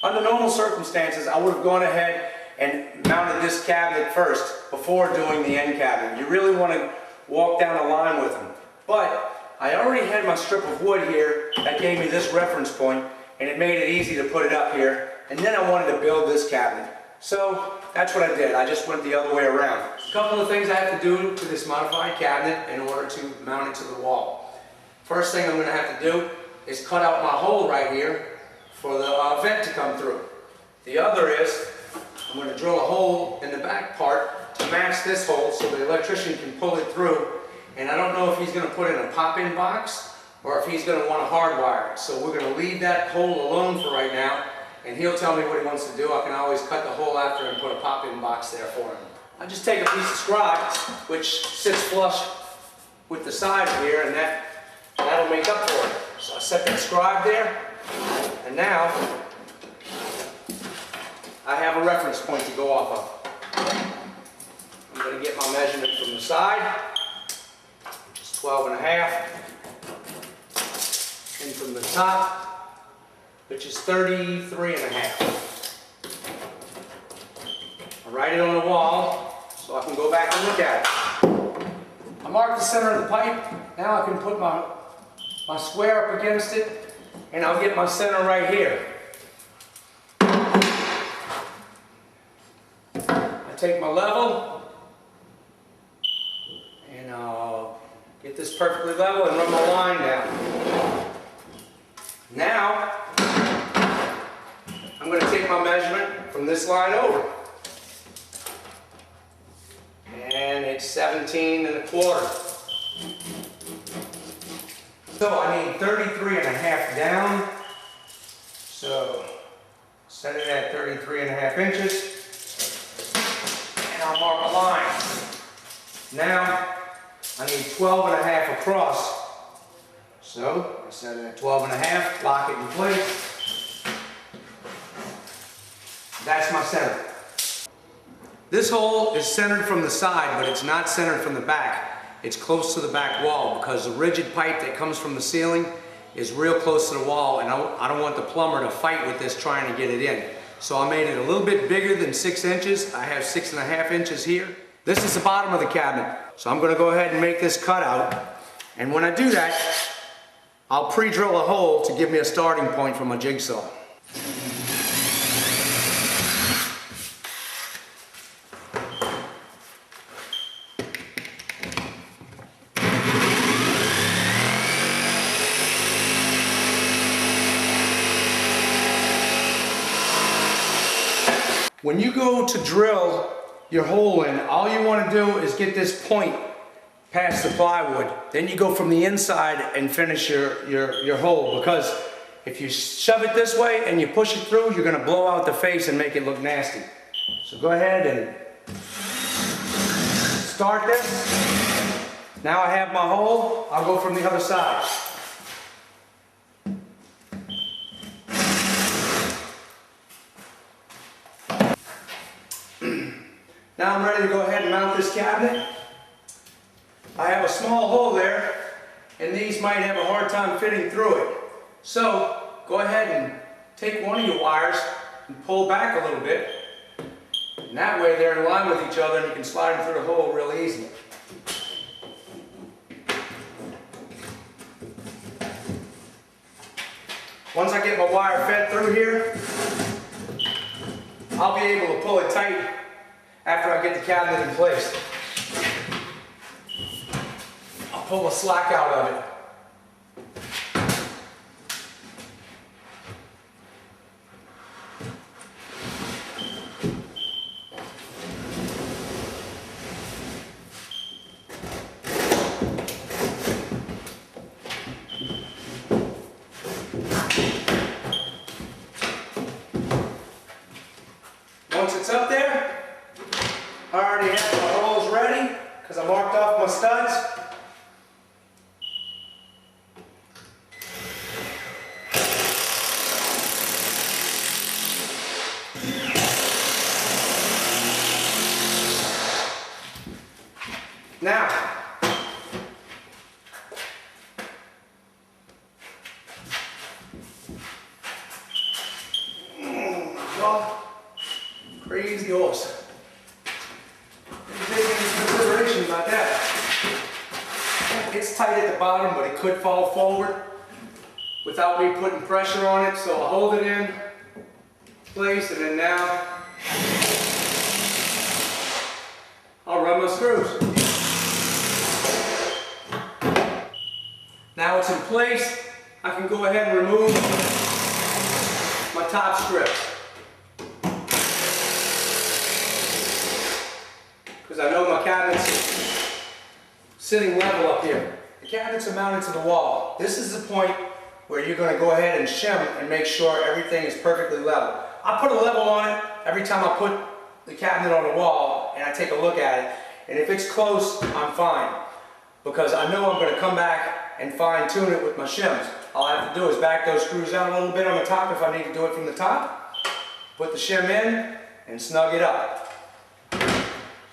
Under normal circumstances, I would have gone ahead and mounted this cabinet first before doing the end cabinet. You really want to walk down the line with them. But I already had my strip of wood here that gave me this reference point, and it made it easy to put it up here. And then I wanted to build this cabinet. So that's what I did. I just went the other way around. A couple of things I have to do to this modified cabinet in order to mount it to the wall. First thing I'm going to have to do is cut out my hole right here for the vent to come through. The other is I'm going to drill a hole in the back part to match this hole so the electrician can pull it through. And I don't know if he's going to put in a pop-in box or if he's going to want to hardwire it. So we're going to leave that hole alone for right now, and he'll tell me what he wants to do. I can always cut the hole after and put a pop-in box there for him. I just take a piece of scribe, which sits flush with the side here, and that'll make up for it. So I set that scribe there, and now I have a reference point to go off of. I'm going to get my measurement from the side, which is 12.5, and from the top, which is 33.5. I write it on the wall so I can go back and look at it. I mark the center of the pipe. Now I can put my square up against it, and I'll get my center right here. I take my level, and I'll get this perfectly level and run my line down. Now, I'm going to take my measurement from this line over. And it's 17.25. So I need 33.5 down. So set it at 33.5 inches. And I'll mark a line. Now I need 12.5 across. So I set it at 12.5, lock it in place. That's my center. This hole is centered from the side, but it's not centered from the back. It's close to the back wall because the rigid pipe that comes from the ceiling is real close to the wall, and I don't want the plumber to fight with this trying to get it in. So I made it a little bit bigger than 6 inches. I have 6.5 inches here. This is the bottom of the cabinet. So I'm going to go ahead and make this cutout. And when I do that, I'll pre-drill a hole to give me a starting point for my jigsaw. When you go to drill your hole in, all you want to do is get this point past the plywood. Then you go from the inside and finish your hole, because if you shove it this way and you push it through, you're going to blow out the face and make it look nasty. So go ahead and start this. Now I have my hole. I'll go from the other side. Now I'm ready to go ahead and mount this cabinet. I have a small hole there, and these might have a hard time fitting through it. So go ahead and take one of your wires and pull back a little bit. And that way they're in line with each other and you can slide them through the hole real easily. Once I get my wire fed through here, I'll be able to pull it tight after I get the cabinet in place. I'll pull the slack out of it. Once it's up there, I already have my holes ready because I marked off my studs. Now, at the bottom, but it could fall forward without me putting pressure on it. So I'll hold it in place, and then now I'll run my screws. Now it's in place, I can go ahead and remove my top strip. Because I know my cabinet's sitting level up here. The cabinets are mounted to the wall. This is the point where you're going to go ahead and shim and make sure everything is perfectly level. I put a level on it every time I put the cabinet on the wall and I take a look at it. And if it's close, I'm fine. Because I know I'm going to come back and fine tune it with my shims. All I have to do is back those screws out a little bit on the top if I need to do it from the top. Put the shim in and snug it up.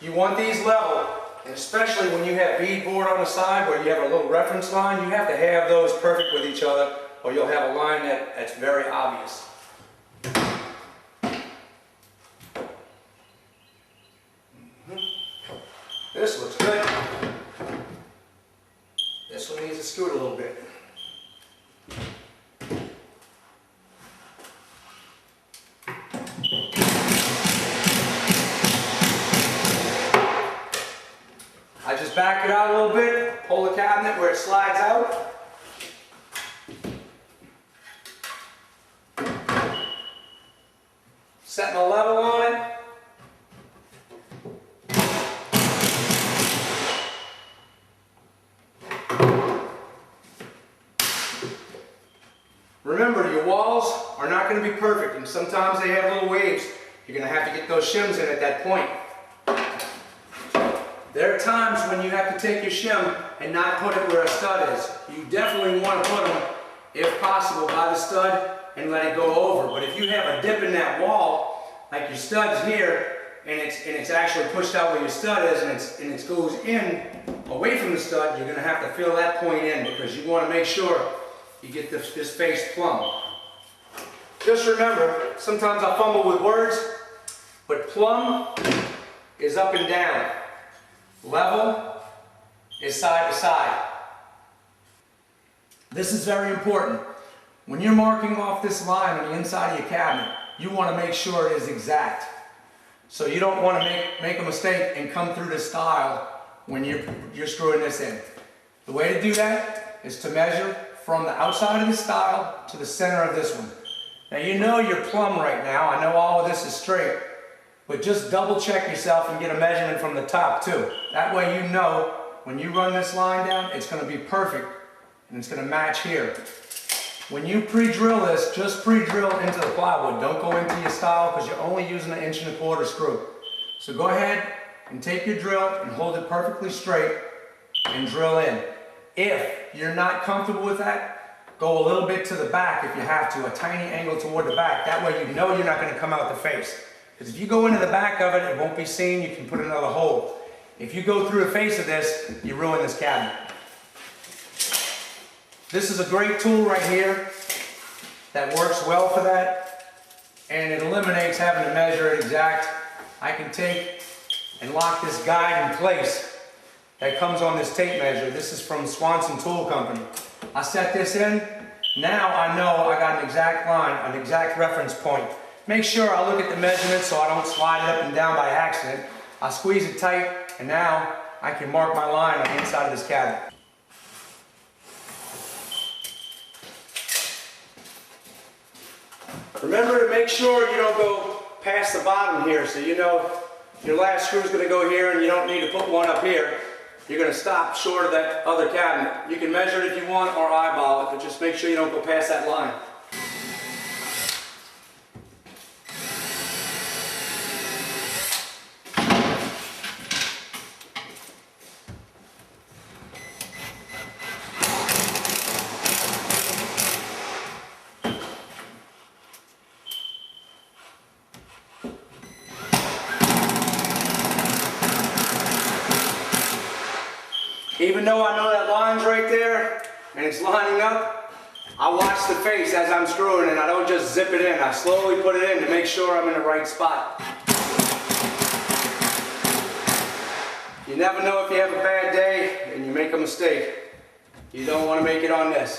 You want these level, and especially when you have beadboard on the side where you have a little reference line, you have to have those perfect with each other or you'll have a line that's very obvious. This looks good. This one needs to scoot a little bit. I just back it out a little bit, pull the cabinet where it slides out. Set my level on it. Remember, your walls are not going to be perfect, and sometimes they have little waves. You're going to have to get those shims in at that point. There are times when you have to take your shim and not put it where a stud is. You definitely want to put them, if possible, by the stud and let it go over. But if you have a dip in that wall, like your stud's here, and it's actually pushed out where your stud is, and it goes in away from the stud, you're going to have to fill that point in because you want to make sure you get this face plumb. Just remember, sometimes I fumble with words, but plumb is up and down. Level is side to side. This is very important. When you're marking off this line on the inside of your cabinet, you want to make sure it is exact. So you don't want to make a mistake and come through the stile when you're screwing this in. The way to do that is to measure from the outside of the stile to the center of this one. Now you know you're plumb right now. I know all of this is straight, but just double check yourself and get a measurement from the top too. That way you know when you run this line down, it's going to be perfect and it's going to match here. When you pre-drill this, just pre-drill into the plywood. Don't go into your stile because you're only using an 1 1/4 screw. So go ahead and take your drill and hold it perfectly straight and drill in. If you're not comfortable with that, go a little bit to the back if you have to, a tiny angle toward the back. That way you know you're not going to come out the face. Because if you go into the back of it, it won't be seen. You can put another hole. If you go through the face of this, you ruin this cabinet. This is a great tool right here that works well for that, and it eliminates having to measure it exact. I can take and lock this guide in place that comes on this tape measure. This is from Swanson Tool Company. I set this in. Now I know I got an exact line, an exact reference point. Make sure I look at the measurements so I don't slide it up and down by accident. I squeeze it tight, and now I can mark my line on the inside of this cabinet. Remember to make sure you don't go past the bottom here, so you know your last screw is going to go here and you don't need to put one up here. You're going to stop short of that other cabinet. You can measure it if you want or eyeball it, but just make sure you don't go past that line. Even though I know that line's right there and it's lining up, I watch the face as I'm screwing and I don't just zip it in. I slowly put it in to make sure I'm in the right spot. You never know if you have a bad day and you make a mistake. You don't want to make it on this.